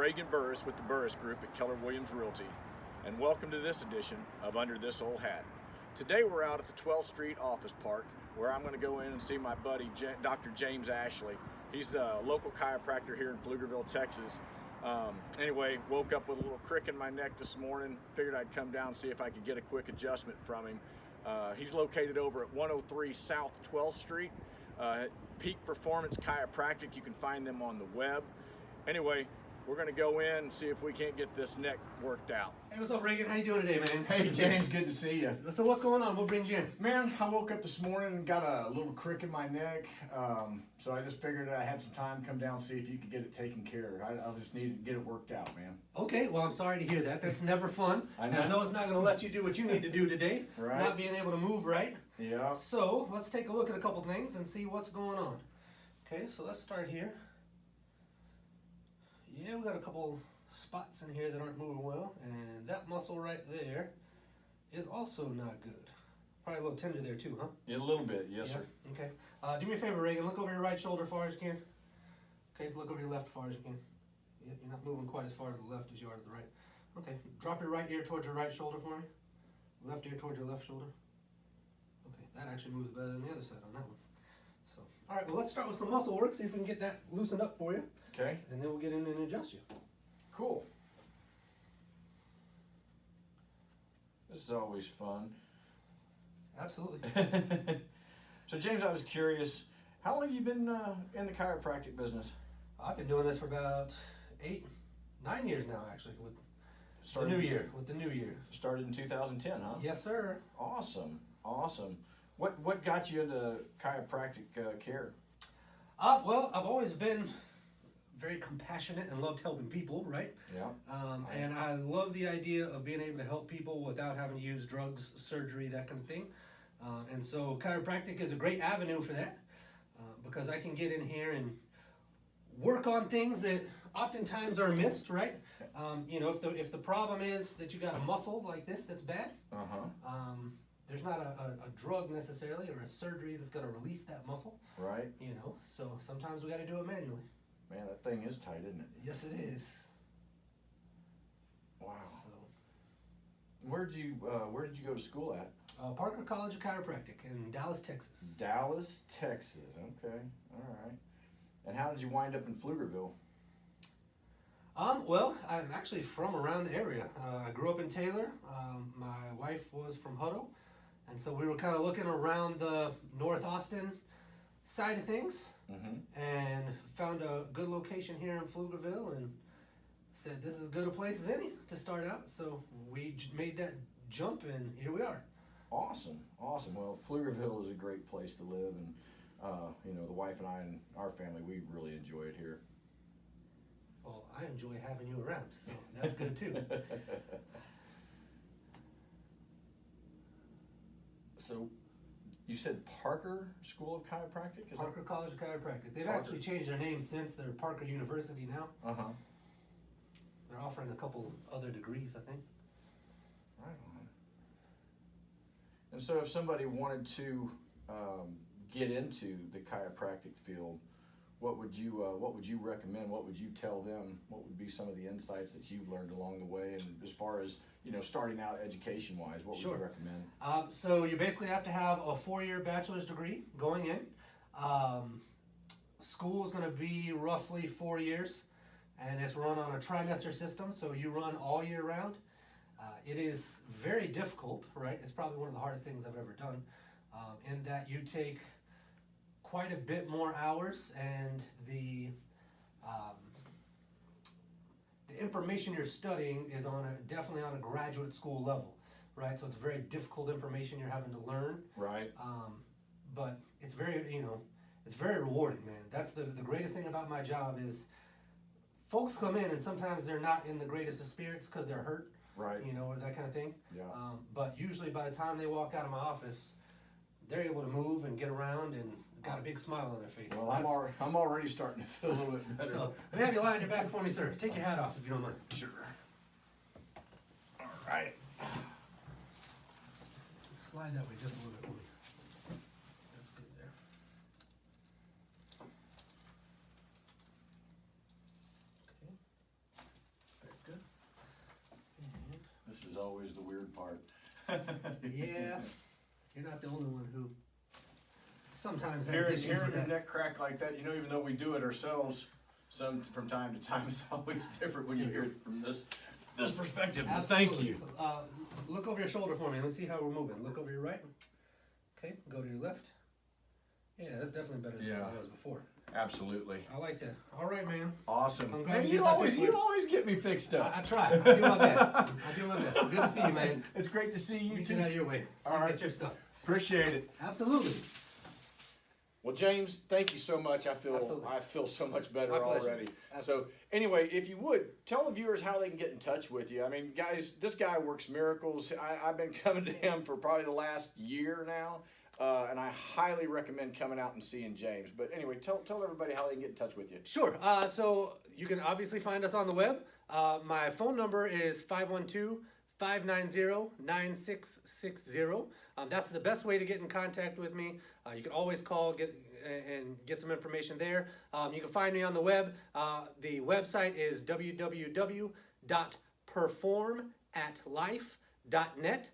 Reagan Burris with the Burris Group at Keller Williams Realty, and welcome to this edition of Under This Old Hat. Today we're out at the 12th Street Office Park where I'm going to go in and see my buddy Dr. James Ashley. He's a local chiropractor here in Pflugerville, Texas. Anyway, woke up with a little crick in my neck this morning, figured I'd come down and see if I could get a quick adjustment from him. He's located over at 103 South 12th Street. Peak Performance Chiropractic, you can find them on the web. Anyway, we're gonna go in and see if we can't get this neck worked out. Hey, what's up, Reagan? How you doing today, man? Hey, James, good to see you. So what's going on? What brings you in? Man, I woke up this morning and got a little crick in my neck, so I just figured I had some time to come down and see if you could get it taken care of. I just needed to get it worked out, man. Okay, well, I'm sorry to hear that. That's never fun. I know it's not gonna let you do what you need to do today. Right. Not being able to move right. Yeah. So let's take a look at a couple things and see what's going on. Okay, so let's start here. Yeah, we got a couple spots in here that aren't moving well, and that muscle right there is also not good. Probably a little tender there too, huh? Yeah, a little bit, yes, sir. Okay. Do me a favor, Reagan. Look over your right shoulder as far as you can. Okay, look over your left as far as you can. Yeah, you're not moving quite as far to the left as you are to the right. Okay, drop your right ear towards your right shoulder for me. Left ear towards your left shoulder. Okay, that actually moves better than the other side on that one. So, all right, well, let's start with some muscle work, see if we can get that loosened up for you. Okay. And then we'll get in and adjust you. Cool. This is always fun. Absolutely. So, James, I was curious, how long have you been in the chiropractic business? I've been doing this for about 9 years now, actually, with the new year. Started in 2010, huh? Yes, sir. Awesome, awesome. What got you into chiropractic care? Well, I've always been very compassionate and loved helping people, right? Yeah. And I love the idea of being able to help people without having to use drugs, surgery, that kind of thing. And so chiropractic is a great avenue for that because I can get in here and work on things that oftentimes are missed, right? You know, if the problem is that you got a muscle like this that's bad, there's not a drug necessarily or a surgery that's going to release that muscle. Right. You know, so sometimes we got to do it manually. Man, that thing is tight, isn't it? Yes, it is. Wow. So, where did you go to school at? Parker College of Chiropractic in Dallas, Texas. Dallas, Texas. Okay. All right. And how did you wind up in Pflugerville? Well, I'm actually from around the area. I grew up in Taylor. My wife was from Hutto. And so we were kind of looking around the North Austin side of things and found a good location here in Pflugerville and said this is as good a place as any to start out. So we made that jump and here we are. Awesome, awesome. Well, Pflugerville is a great place to live, and you know, the wife and I and our family, we really enjoy it here. Well, I enjoy having you around, so that's good too. So, you said Parker School of Chiropractic? Parker College of Chiropractic. They've actually changed their name since. They're Parker University now. They're offering a couple other degrees, I think. Right on. And so, if somebody wanted to get into the chiropractic field, what would you recommend? What would you tell them? What would be some of the insights that you've learned along the way? And as far as, you know, starting out education-wise, what would you recommend? So you basically have to have a 4-year bachelor's degree going in. School is going to be roughly 4 years, and it's run on a trimester system, so you run all year round. It is very difficult, right? It's probably one of the hardest things I've ever done, in that you take quite a bit more hours, and the information you're studying is definitely on a graduate school level, right? So it's very difficult information you're having to learn. Right. But it's very, it's very rewarding, man. That's the greatest thing about my job is folks come in and sometimes they're not in the greatest of spirits because they're hurt, right? You know, or that kind of thing. Yeah. But usually by the time they walk out of my office, they're able to move and get around and got a big smile on their face. Well, I'm already starting to feel a little bit better. So let me have you lie on your back for me, sir. Take your hat off if you don't mind. Sure. All right. Slide that way just a little bit for me. That's good there. Okay. part. Yeah, you're not the only one who sometimes has Hearing issues your with that. neck crack like that, you know, even though we do it ourselves, from time to time, it's always different when you hear it from this perspective. But thank Absolutely. you. Look over your shoulder for me. Let's see how we're moving. Look over your right. Okay, go to your left. Yeah, that's definitely better than Yeah. it was before. Absolutely. I like that. All right, man. Awesome. I'm glad Man, you you get that always fixed. get me fixed up. I try. I do my best. I do my best. Good to see you, man. It's great to see you You too. get out of your way. So All you right. get your stuff. Appreciate it. Absolutely. Well, James, thank you so much. Absolutely. I feel so much better My pleasure. already. Absolutely. So anyway, if you would tell the viewers how they can get in touch with you. I mean, guys, this guy works miracles. I've been coming to him for probably the last year now, and I highly recommend coming out and seeing James. But anyway, tell everybody how they can get in touch with you. Sure. So you can obviously find us on the web. My phone number is 512-590-9660. That's the best way to get in contact with me. You can always call, get some information there. You can find me on the web. The website is www.performatlife.net.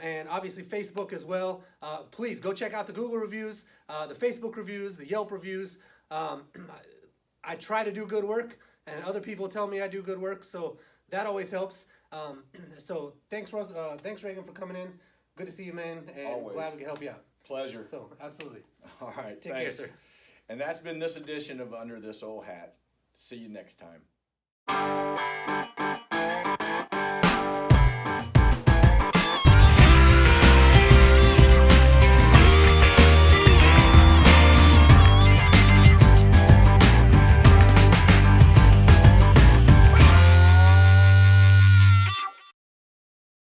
And obviously Facebook as well. Please go check out the Google reviews, the Facebook reviews, the Yelp reviews. I try to do good work, and other people tell me I do good work, so that always helps. So thanks, Reagan, for coming in. Good to see you, man, and Always. glad we can help you out. Pleasure. So absolutely. All right. Take care, thanks. sir. And that's been this edition of Under This Old Hat. See you next time.